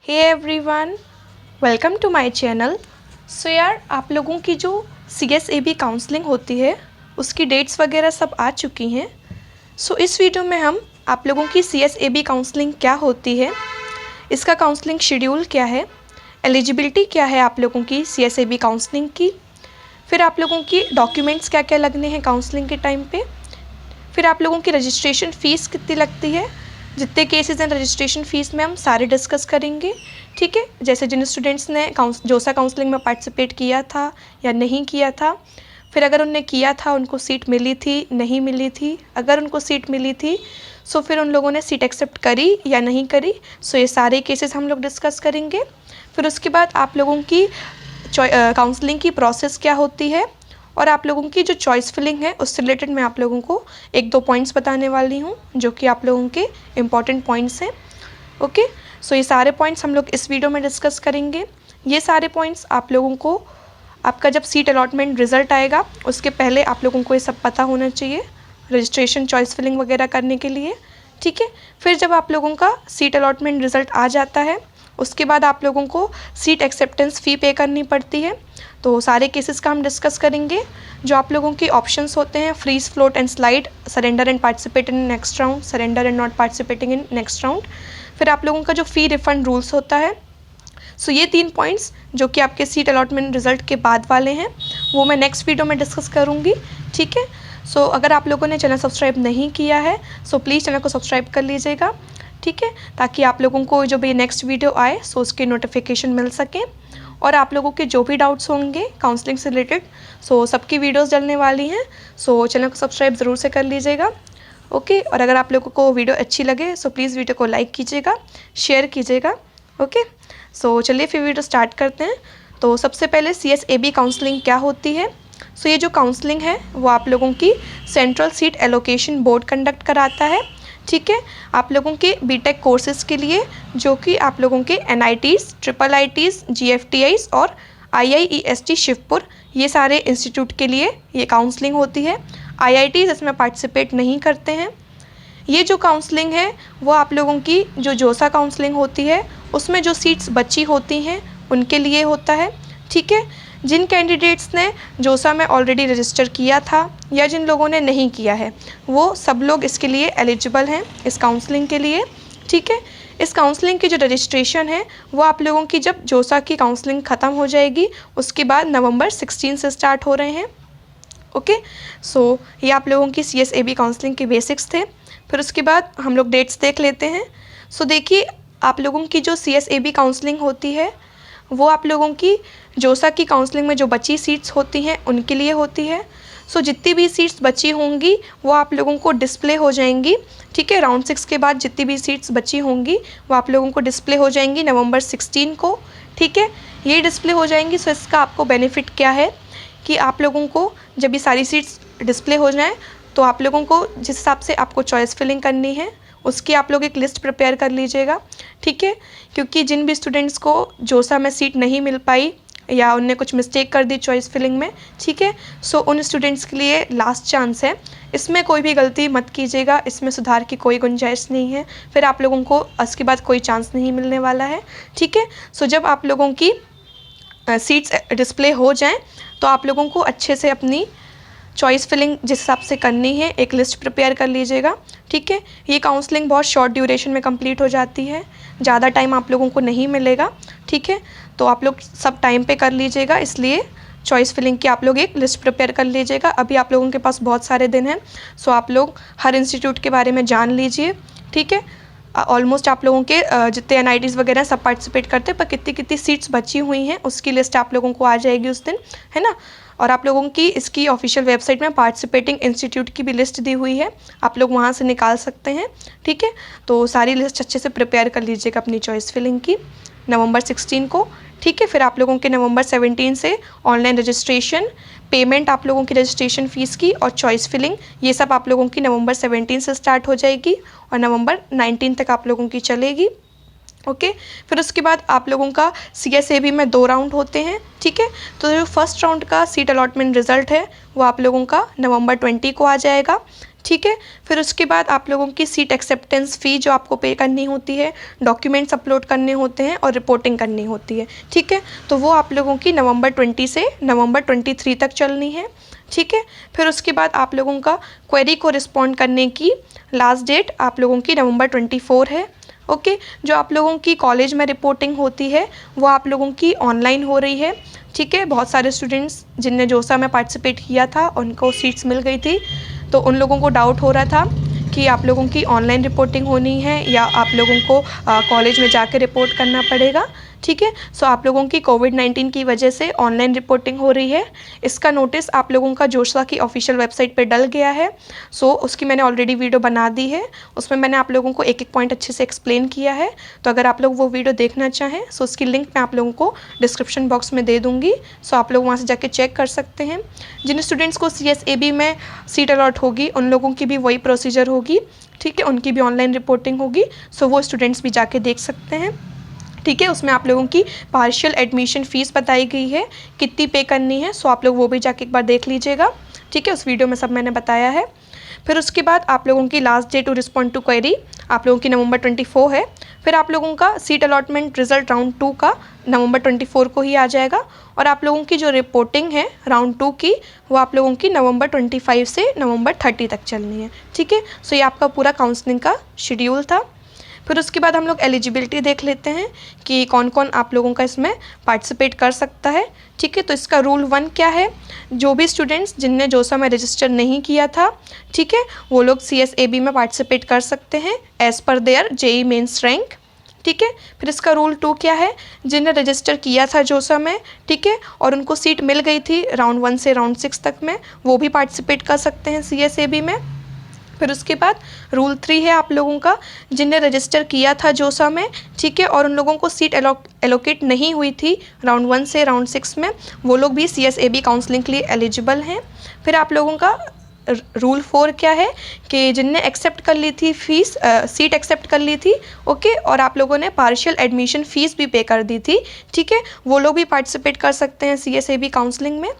Hey everyone, welcome to my channel. So यार, आप लोगों की जो CSAB काउंसलिंग होती है उसकी डेट्स वगैरह सब आ चुकी हैं। सो इस वीडियो में हम आप लोगों की CSAB काउंसलिंग क्या होती है, इसका काउंसलिंग शेड्यूल क्या है, एलिजिबिलिटी क्या है आप लोगों की CSAB काउंसलिंग की, फिर आप लोगों की डॉक्यूमेंट्स क्या क्या लगने हैं काउंसलिंग के टाइम पे, फिर आप लोगों की रजिस्ट्रेशन फ़ीस कितनी लगती है, जितने केसेस हैं रजिस्ट्रेशन फ़ीस में हम सारे डिस्कस करेंगे। ठीक है, जैसे जिन स्टूडेंट्स ने जोसा काउंसलिंग में पार्टिसिपेट किया था या नहीं किया था, फिर अगर उनने किया था उनको सीट मिली थी नहीं मिली थी, अगर उनको सीट मिली थी सो फिर उन लोगों ने सीट एक्सेप्ट करी या नहीं करी। सो ये सारे केसेस हम लोग डिस्कस करेंगे। फिर उसके बाद आप लोगों की काउंसलिंग की प्रोसेस क्या होती है और आप लोगों की जो चॉइस फिलिंग है उससे रिलेटेड मैं आप लोगों को एक दो पॉइंट्स बताने वाली हूँ जो कि आप लोगों के इम्पॉर्टेंट पॉइंट्स हैं। ओके, सो ये सारे पॉइंट्स हम लोग इस वीडियो में डिस्कस करेंगे। ये सारे पॉइंट्स आप लोगों को आपका जब सीट अलॉटमेंट रिज़ल्ट आएगा उसके पहले आप लोगों को ये सब पता होना चाहिए रजिस्ट्रेशन चॉइस फिलिंग वगैरह करने के लिए। ठीक है, फिर जब आप लोगों का सीट अलॉटमेंट रिज़ल्ट आ जाता है उसके बाद आप लोगों को सीट एक्सेप्टेंस फ़ी पे करनी पड़ती है। तो सारे केसेस का हम डिस्कस करेंगे। जो आप लोगों की ऑप्शंस होते हैं freeze, float and slide, surrender and participate in next round, surrender and not participating in next round. फिर आप लोगों का जो फ़ी रिफ़ंड रूल्स होता है। सो ये 3 पॉइंट्स जो कि आपके सीट अलॉटमेंट रिज़ल्ट के बाद वाले हैं वो मैं नेक्स्ट वीडियो में डिस्कस करूँगी। ठीक है, सो अगर आप लोगों ने चैनल सब्सक्राइब नहीं किया है सो प्लीज़ चैनल को सब्सक्राइब कर लीजिएगा। ठीक है, ताकि आप लोगों को जो भी नेक्स्ट वीडियो आए सो उसकी नोटिफिकेशन मिल सके और आप लोगों के जो भी डाउट्स होंगे काउंसलिंग से रिलेटेड सो सबकी वीडियोस डलने वाली हैं। सो चैनल को सब्सक्राइब ज़रूर से कर लीजिएगा। ओके, और अगर आप लोगों को वीडियो अच्छी लगे सो प्लीज़ वीडियो को लाइक कीजिएगा, शेयर कीजिएगा। ओके, सो चलिए फिर वीडियो स्टार्ट करते हैं। तो सबसे पहले CSAB काउंसलिंग क्या होती है। सो ये जो काउंसलिंग है वो आप लोगों की central seat allocation board conduct कराता है। ठीक है, आप लोगों के बीटेक कोर्सेज़ के लिए जो कि आप लोगों के NITs, IIITs, GFTIs और IIEST शिवपुर ये सारे इंस्टीट्यूट के लिए ये काउंसलिंग होती है। IITs इसमें पार्टिसिपेट नहीं करते हैं। ये जो काउंसलिंग है वो आप लोगों की जो जोसा काउंसलिंग होती है उसमें जो सीट्स बची होती हैं उनके लिए होता है। ठीक है, जिन कैंडिडेट्स ने जोसा में ऑलरेडी रजिस्टर किया था या जिन लोगों ने नहीं किया है वो सब लोग इसके लिए एलिजिबल हैं इस काउंसलिंग के लिए। ठीक है, इस काउंसलिंग की जो रजिस्ट्रेशन है वो आप लोगों की जब जोसा की काउंसलिंग ख़त्म हो जाएगी उसके बाद नवंबर 16 से स्टार्ट हो रहे हैं। ओके, सो ये आप लोगों की CSAB काउंसलिंग के बेसिक्स थे। फिर उसके बाद हम लोग डेट्स देख लेते हैं। सो देखिए, आप लोगों की जो CSAB काउंसलिंग होती है वो आप लोगों की जोसा की काउंसलिंग में जो बची सीट्स होती हैं उनके लिए होती है। सो जितनी भी सीट्स बची होंगी वो आप लोगों को डिस्प्ले हो जाएंगी। ठीक है, राउंड 6 के बाद जितनी भी सीट्स बची होंगी वो आप लोगों को डिस्प्ले हो जाएंगी नवंबर 16 को। ठीक है, ये डिस्प्ले हो जाएंगी। सो इसका आपको बेनिफिट क्या है कि आप लोगों को जब ये सारी सीट्स डिस्प्ले हो जाएं तो आप लोगों को जिस हिसाब से आपको चॉइस फिलिंग करनी है उसकी आप लोग एक लिस्ट प्रिपेयर कर लीजिएगा। ठीक है, क्योंकि जिन भी स्टूडेंट्स को जोसा में सीट नहीं मिल पाई या उनने कुछ मिस्टेक कर दी चॉइस फिलिंग में, ठीक है, सो उन स्टूडेंट्स के लिए लास्ट चांस है। इसमें कोई भी गलती मत कीजिएगा, इसमें सुधार की कोई गुंजाइश नहीं है। फिर आप लोगों को उसके बाद कोई चांस नहीं मिलने वाला है। ठीक है, सो जब आप लोगों की सीट्स डिस्प्ले हो जाएं तो आप लोगों को अच्छे से अपनी चॉइस फिलिंग जिस हिसाब से करनी है एक लिस्ट प्रिपेयर कर लीजिएगा। ठीक है, ये काउंसलिंग बहुत शॉर्ट ड्यूरेशन में कंप्लीट हो जाती है, ज़्यादा टाइम आप लोगों को नहीं मिलेगा। ठीक है, तो आप लोग सब टाइम पे कर लीजिएगा, इसलिए चॉइस फिलिंग की आप लोग एक लिस्ट प्रिपेयर कर लीजिएगा। अभी आप लोगों के पास बहुत सारे दिन हैं, सो आप लोग हर इंस्टीट्यूट के बारे में जान लीजिए। ठीक है, ऑलमोस्ट आप लोगों के जितने NITs वगैरह सब पार्टिसिपेट करते हैं, पर कितनी कितनी सीट्स बची हुई हैं उसकी लिस्ट आप लोगों को आ जाएगी उस दिन, है ना। और आप लोगों की इसकी ऑफिशियल वेबसाइट में पार्टिसिपेटिंग इंस्टीट्यूट की भी लिस्ट दी हुई है, आप लोग वहाँ से निकाल सकते हैं। ठीक है, तो सारी लिस्ट अच्छे से प्रिपेयर कर लीजिएगा अपनी चॉइस फिलिंग की नवंबर 16 को। ठीक है, फिर आप लोगों के नवंबर 17 से ऑनलाइन रजिस्ट्रेशन, पेमेंट आप लोगों की रजिस्ट्रेशन फ़ीस की और चॉइस फिलिंग ये सब आप लोगों की नवंबर 17 से स्टार्ट हो जाएगी और नवंबर 19 तक आप लोगों की चलेगी। ओके, फिर उसके बाद आप लोगों का CSAB में 2 राउंड होते हैं। ठीक है, तो जो फर्स्ट राउंड का सीट अलॉटमेंट रिज़ल्ट है वो आप लोगों का नवंबर 20 को आ जाएगा। ठीक है। फिर उसके बाद आप लोगों की सीट एक्सेप्टेंस फ़ी जो आपको पे करनी होती है, डॉक्यूमेंट्स अपलोड करने होते हैं और रिपोर्टिंग करनी होती है, ठीक है। तो वो आप लोगों की नवंबर 20 से नवंबर 23 तक चलनी है, ठीक है। फिर उसके बाद आप लोगों का क्वेरी को रिस्पॉन्ड करने की लास्ट डेट आप लोगों की नवंबर 24 है, ओके। जो आप लोगों की कॉलेज में रिपोर्टिंग होती है वो आप लोगों की ऑनलाइन हो रही है, ठीक है। बहुत सारे स्टूडेंट्स जिनने जोसा में पार्टिसिपेट किया था उनको सीट्स मिल गई थी, तो उन लोगों को डाउट हो रहा था कि आप लोगों की ऑनलाइन रिपोर्टिंग होनी है या आप लोगों को कॉलेज में जाकर रिपोर्ट करना पड़ेगा, ठीक है। सो आप लोगों की कोविड-19 की वजह से ऑनलाइन रिपोर्टिंग हो रही है। इसका नोटिस आप लोगों का जोसा की ऑफिशियल वेबसाइट पे डल गया है। सो उसकी मैंने ऑलरेडी वीडियो बना दी है, उसमें मैंने आप लोगों को एक एक पॉइंट अच्छे से एक्सप्लेन किया है। तो अगर आप लोग वो वीडियो देखना चाहें सो उसकी लिंक मैं आप लोगों को डिस्क्रिप्शन बॉक्स में दे दूँगी, सो आप लोग वहाँ से जाके चेक कर सकते हैं। जिन स्टूडेंट्स को CSAB में सीट अलॉट होगी उन लोगों की भी वही प्रोसीजर होगी, ठीक है। उनकी भी ऑनलाइन रिपोर्टिंग होगी, सो वो स्टूडेंट्स भी जाके देख सकते हैं, ठीक है। उसमें आप लोगों की पार्शियल एडमिशन फ़ीस बताई गई है कितनी पे करनी है, सो आप लोग वो भी जाके एक बार देख लीजिएगा, ठीक है। उस वीडियो में सब मैंने बताया है। फिर उसके बाद आप लोगों की last date to respond to query आप लोगों की नवंबर 24 है। फिर आप लोगों का सीट अलॉटमेंट रिजल्ट राउंड 2 का नवंबर 24 को ही आ जाएगा, और आप लोगों की जो रिपोर्टिंग है राउंड 2 की वो आप लोगों की नवंबर 25 से नवंबर 30 तक चलनी है, ठीक है। सो ये आपका पूरा काउंसलिंग का शेड्यूल था। फिर उसके बाद हम लोग एलिजिबिलिटी देख लेते हैं कि कौन कौन आप लोगों का इसमें पार्टिसिपेट कर सकता है, ठीक है। तो इसका रूल 1 क्या है, जो भी स्टूडेंट्स जिनने जोसा में रजिस्टर नहीं किया था, ठीक है, वो लोग CSAB में पार्टिसिपेट कर सकते हैं as per there JEE mains rank, ठीक है। फिर इसका रूल 2 क्या है, जिन्हें रजिस्टर किया था जोसा में, ठीक है, और उनको सीट मिल गई थी राउंड 1 से राउंड 6 तक में, वो भी पार्टिसिपेट कर सकते हैं CSAB में। फिर उसके बाद रूल 3 है आप लोगों का, जिन्हें रजिस्टर किया था जोसा में, ठीक है, और उन लोगों को सीट एलोकेट नहीं हुई थी राउंड 1 से राउंड 6 में, वो लोग भी CSAB काउंसलिंग के लिए एलिजिबल हैं। फिर आप लोगों का रूल 4 क्या है कि जिनने एक्सेप्ट कर ली थी फ़ीस, सीट एक्सेप्ट कर ली थी, ओके, और आप लोगों ने पार्शियल एडमिशन फ़ीस भी पे कर दी थी, ठीक है, वो लोग भी पार्टिसिपेट कर सकते हैं CSAB काउंसलिंग में,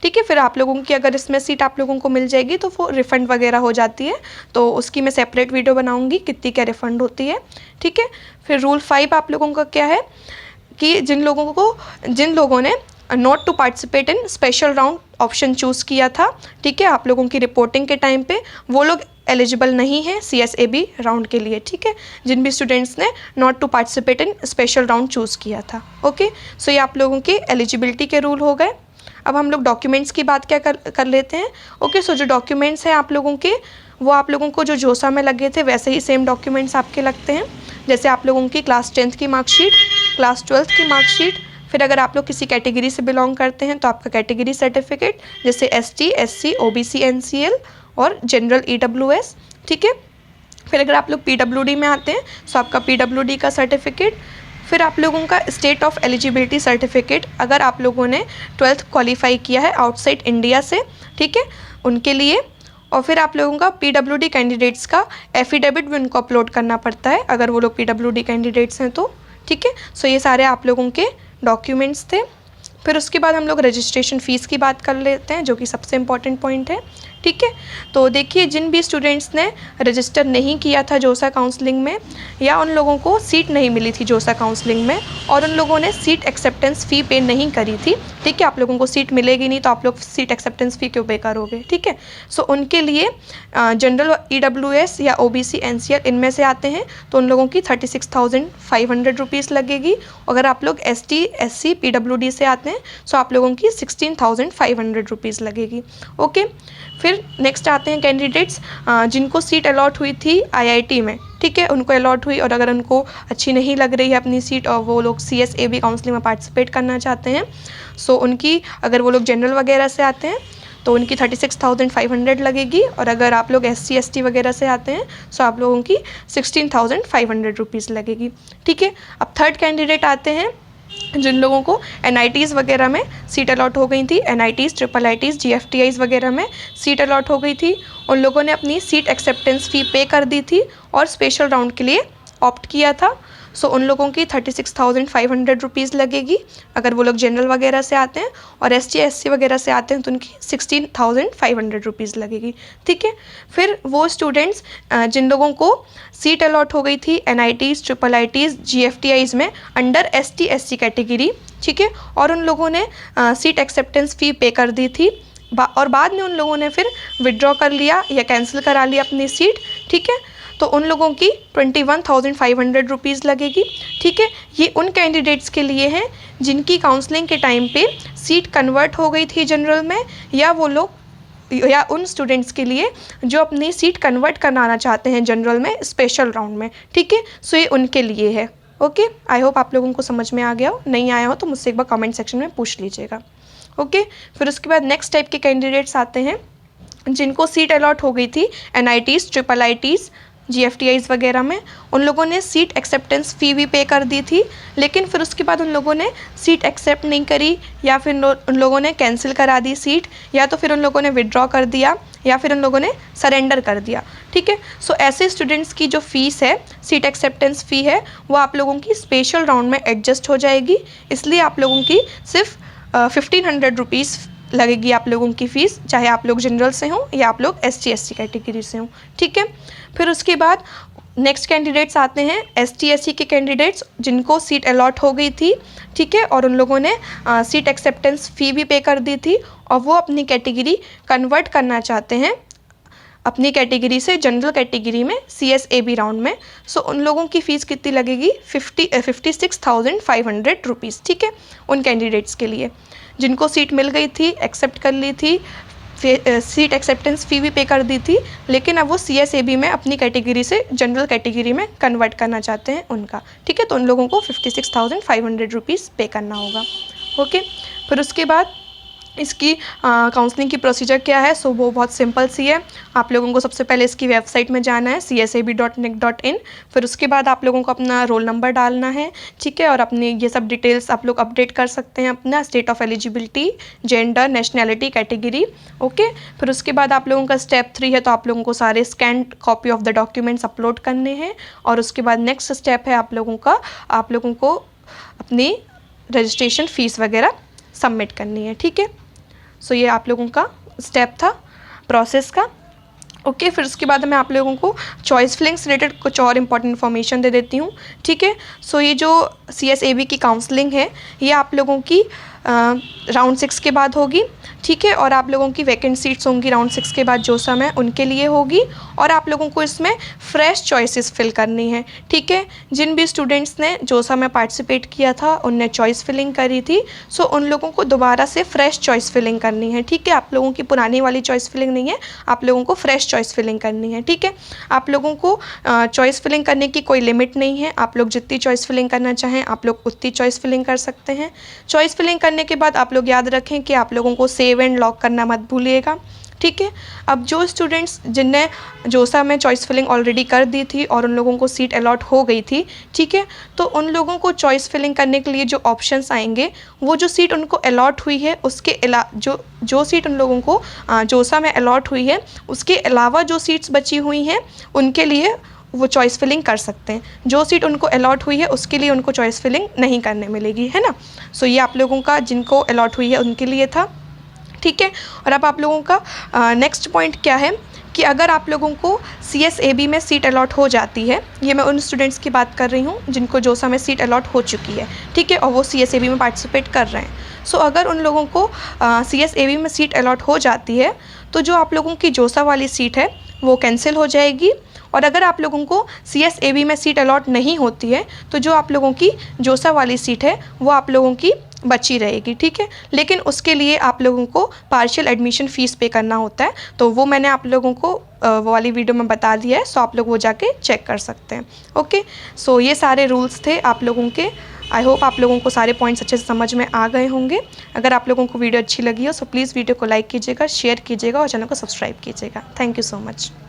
ठीक है। फिर आप लोगों की अगर इसमें सीट आप लोगों को मिल जाएगी तो वो रिफ़ंड वगैरह हो जाती है, तो उसकी मैं सेपरेट वीडियो बनाऊंगी कितनी क्या रिफ़ंड होती है, ठीक है। फिर रूल 5 आप लोगों का क्या है कि जिन लोगों ने not to participate in special round option choose किया था, ठीक है, आप लोगों की रिपोर्टिंग के टाइम पे वो लोग एलिजिबल नहीं है CSAB राउंड के लिए, ठीक है, जिन भी स्टूडेंट्स ने not to participate in special round choose किया था, ओके। सो ये आप लोगों के एलिजिबिलिटी के रूल हो गए। अब हम लोग डॉक्यूमेंट्स की बात क्या कर लेते हैं, ओके। सो जो डॉक्यूमेंट्स हैं आप लोगों के, वो आप लोगों को जो जोसा में लगे थे वैसे ही सेम डॉक्यूमेंट्स आपके लगते हैं, जैसे आप लोगों की क्लास 10th की मार्कशीट, क्लास 12th की मार्कशीट, फिर अगर आप लोग किसी कैटेगरी से बिलोंग करते हैं तो आपका कैटेगरी सर्टिफिकेट, जैसे ST SC OBC NCL और जनरल EWS, ठीक है। फिर अगर आप लोग PWD में आते हैं तो आपका PWD का सर्टिफिकेट, फिर आप लोगों का स्टेट ऑफ एलिजिबिलिटी सर्टिफिकेट अगर आप लोगों ने 12th क्वालिफाई किया है आउटसाइड इंडिया से, ठीक है, उनके लिए, और फिर आप लोगों का PWD कैंडिडेट्स का एफिडेविट भी उनको अपलोड करना पड़ता है अगर वो लोग PWD कैंडिडेट्स हैं तो, ठीक है। सो ये सारे आप लोगों के डॉक्यूमेंट्स थे। फिर उसके बाद हम लोग रजिस्ट्रेशन फ़ीस की बात कर लेते हैं, जो कि सबसे इम्पॉर्टेंट पॉइंट है, ठीक है। तो देखिए, जिन भी स्टूडेंट्स ने रजिस्टर नहीं किया था जोसा काउंसलिंग में, या उन लोगों को सीट नहीं मिली थी जोसा काउंसलिंग में, और उन लोगों ने सीट एक्सेप्टेंस फ़ी पे नहीं करी थी, ठीक है, आप लोगों को सीट मिलेगी नहीं तो आप लोग सीट एक्सेप्टेंस फ़ी क्यों पे करोगे, ठीक है। सो उनके लिए जनरल EWS या OBC NCL इनमें से आते हैं तो उन लोगों की 36,500 रुपीज़ लगेगी। अगर आप लोग ST SC PWD से आते हैं सो आप लोगों की 16,500 रुपीज़ लगेगी, ओके। फिर नेक्स्ट आते हैं कैंडिडेट्स जिनको सीट अलॉट हुई थी IIT में, ठीक है, उनको अलॉट हुई और अगर उनको अच्छी नहीं लग रही है अपनी सीट और वो लोग CSAB काउंसलिंग में पार्टिसिपेट करना चाहते हैं, सो उनकी, अगर वो लोग जनरल वगैरह से आते हैं तो उनकी 36,500 लगेगी, और अगर आप लोग SC ST वगैरह से आते हैं सो आप लोगों की 16,500 रुपीज़ लगेगी, ठीक है। अब थर्ड कैंडिडेट आते हैं जिन लोगों को NITs वगैरह में सीट अलॉट हो गई थी, NITs IIITs GFTIs वगैरह में सीट अलॉट हो गई थी, उन लोगों ने अपनी सीट एक्सेप्टेंस फ़ी पे कर दी थी और स्पेशल राउंड के लिए ऑप्ट किया था। सो उन लोगों की 36,500 रुपीज़ लगेगी अगर वो लोग जनरल वगैरह से आते हैं, और ST SC वगैरह से आते हैं तो उनकी 16,500 रुपीज़ लगेगी। ठीक है, फिर वो स्टूडेंट्स जिन लोगों को सीट अलॉट हो गई थी NITs, IIITs, GFTIs में अंडर ST SC कैटेगरी, ठीक है, और उन लोगों ने सीट एक्सेप्टेंस फ़ी पे कर दी थी और बाद में उन लोगों ने फिर विड्रॉ कर लिया या कैंसिल करा लिया अपनी सीट। ठीक है, तो उन लोगों की 21,500 रुपीज़ लगेगी। ठीक है, ये उन कैंडिडेट्स के लिए हैं जिनकी काउंसलिंग के टाइम पे सीट कन्वर्ट हो गई थी जनरल में, या वो लोग या उन स्टूडेंट्स के लिए जो अपनी सीट कन्वर्ट कराना चाहते हैं जनरल में स्पेशल राउंड में। ठीक है, सो ये उनके लिए है। ओके, आई होप आप लोगों को समझ में आ गया हो, नहीं आया हो तो मुझसे एक बार कमेंट सेक्शन में पूछ लीजिएगा। ओके, फिर उसके बाद नेक्स्ट टाइप के कैंडिडेट्स आते हैं जिनको सीट अलॉट हो गई थी NITs, IIITs, GFTIs वगैरह में। उन लोगों ने सीट एक्सेप्टेंस फ़ी भी पे कर दी थी, लेकिन फिर उसके बाद उन लोगों ने सीट एक्सेप्ट नहीं करी, या फिर उन लोगों ने कैंसिल करा दी सीट, या तो फिर उन लोगों ने विड्रॉ कर दिया, या फिर उन लोगों ने सरेंडर कर दिया। ठीक है, सो ऐसे स्टूडेंट्स की जो फ़ीस है, सीट एक्सेप्टेंस फ़ी है, वो आप लोगों की स्पेशल राउंड में एडजस्ट हो जाएगी, इसलिए आप लोगों की सिर्फ 1,500 रुपीज़ लगेगी आप लोगों की फ़ीस, चाहे आप लोग जनरल से हों या आप लोग ST SC कैटेगरी से हों। ठीक है, फिर उसके बाद नेक्स्ट कैंडिडेट्स आते हैं ST SC के कैंडिडेट्स जिनको सीट अलॉट हो गई थी। ठीक है, और उन लोगों ने सीट एक्सेप्टेंस फ़ी भी पे कर दी थी और वो अपनी कैटेगरी कन्वर्ट करना चाहते हैं अपनी कैटेगरी से जनरल कैटेगरी में CSAB राउंड में। सो उन लोगों की फ़ीस कितनी लगेगी? 56,500 रुपीज़। ठीक है, उन कैंडिडेट्स के लिए जिनको सीट मिल गई थी, एक्सेप्ट कर ली थी, सीट एक्सेप्टेंस फ़ी भी पे कर दी थी, लेकिन अब वो CSAB में अपनी कैटेगरी से जनरल कैटेगरी में कन्वर्ट करना चाहते हैं उनका। ठीक है, तो उन लोगों को 56,500 रुपीज़ पे करना होगा। ओके, फिर उसके बाद इसकी काउंसलिंग की प्रोसीजर क्या है? सो वो बहुत सिंपल सी है। आप लोगों को सबसे पहले इसकी वेबसाइट में जाना है csab.nic.in। फिर उसके बाद आप लोगों को अपना रोल नंबर डालना है, ठीक है, और अपनी ये सब डिटेल्स आप लोग अपडेट कर सकते हैं, अपना state of eligibility, gender, nationality, category. Okay, फिर उसके बाद आप लोगों का स्टेप 3 है, तो आप लोगों को सारे scanned copy of the documents upload करने हैं। और उसके बाद नेक्स्ट स्टेप है आप लोगों को अपनी रजिस्ट्रेशन फ़ीस वगैरह सबमिट करनी है। ठीक है, सो ये आप लोगों का स्टेप था प्रोसेस का। ओके, फिर उसके बाद मैं आप लोगों को चॉइस फिलिंग से रिलेटेड कुछ और इम्पॉर्टेंट इन्फॉर्मेशन दे देती हूँ। ठीक है, सो ये जो CSAB की काउंसलिंग है, ये आप लोगों की राउंड 6 के बाद होगी। ठीक है, और आप लोगों की वैकेंट सीट्स होंगी राउंड 6 के बाद जो समय उनके लिए होगी, और आप लोगों को इसमें फ्रेश चॉइसेस फिल करनी है। ठीक है, जिन भी स्टूडेंट्स ने जो समय पार्टिसिपेट किया था उनने चॉइस फिलिंग करी थी, सो उन लोगों को दोबारा से फ्रेश चॉइस फिलिंग करनी है। ठीक है, आप लोगों की पुरानी वाली चॉइस फिलिंग नहीं है, आप लोगों को फ्रेश चॉइस फिलिंग करनी है। ठीक है, आप लोगों को चॉइस फिलिंग करने की कोई लिमिट नहीं है, आप लोग जितनी चॉइस फिलिंग करना चाहें आप लोग उतनी चॉइस फिलिंग कर सकते हैं। चॉइस फिलिंग करने के बाद आप लोग याद रखें कि आप लोगों को सेव एंड लॉक करना मत भूलिएगा। ठीक है, अब जो स्टूडेंट्स जिनने जोसा में चॉइस फिलिंग ऑलरेडी कर दी थी और उन लोगों को सीट अलॉट हो गई थी, ठीक है, तो उन लोगों को चॉइस फिलिंग करने के लिए जो ऑप्शंस आएंगे, वो जो सीट उनको अलॉट हुई है उसके जो सीट उन लोगों को जोसा में अलॉट हुई है उसके अलावा जो सीट्स बची हुई हैं उनके लिए वो चॉइस फिलिंग कर सकते हैं। जो सीट उनको अलॉट हुई है उसके लिए उनको चॉइस फिलिंग नहीं करने मिलेगी, है ना। सो ये आप लोगों का जिनको अलॉट हुई है उनके लिए था। ठीक है, और अब आप लोगों का नेक्स्ट पॉइंट क्या है कि अगर आप लोगों को CSAB में सीट अलॉट हो जाती है, ये मैं उन स्टूडेंट्स की बात कर रही हूँ जिनको जोसा में सीट अलॉट हो चुकी है, ठीक है, और वो CSAB में पार्टिसिपेट कर रहे हैं। सो अगर उन लोगों को CSAB में सीट अलॉट हो जाती है तो जो आप लोगों की जोसा वाली सीट है वो कैंसिल हो जाएगी, और अगर आप लोगों को CSAB में सीट अलॉट नहीं होती है तो जो आप लोगों की जोसा वाली सीट है वो आप लोगों की बची रहेगी। ठीक है, लेकिन उसके लिए आप लोगों को पार्शियल एडमिशन फ़ीस पे करना होता है, तो वो मैंने आप लोगों को वो वाली वीडियो में बता दिया है, सो आप लोग वो जाके चेक कर सकते हैं। ओके, सो ये सारे रूल्स थे आप लोगों के। आई होप आप लोगों को सारे पॉइंट्स अच्छे से समझ में आ गए होंगे। अगर आप लोगों को वीडियो अच्छी लगी हो सो प्लीज़ वीडियो को लाइक कीजिएगा, शेयर कीजिएगा और चैनल को सब्सक्राइब कीजिएगा। Thank you so much.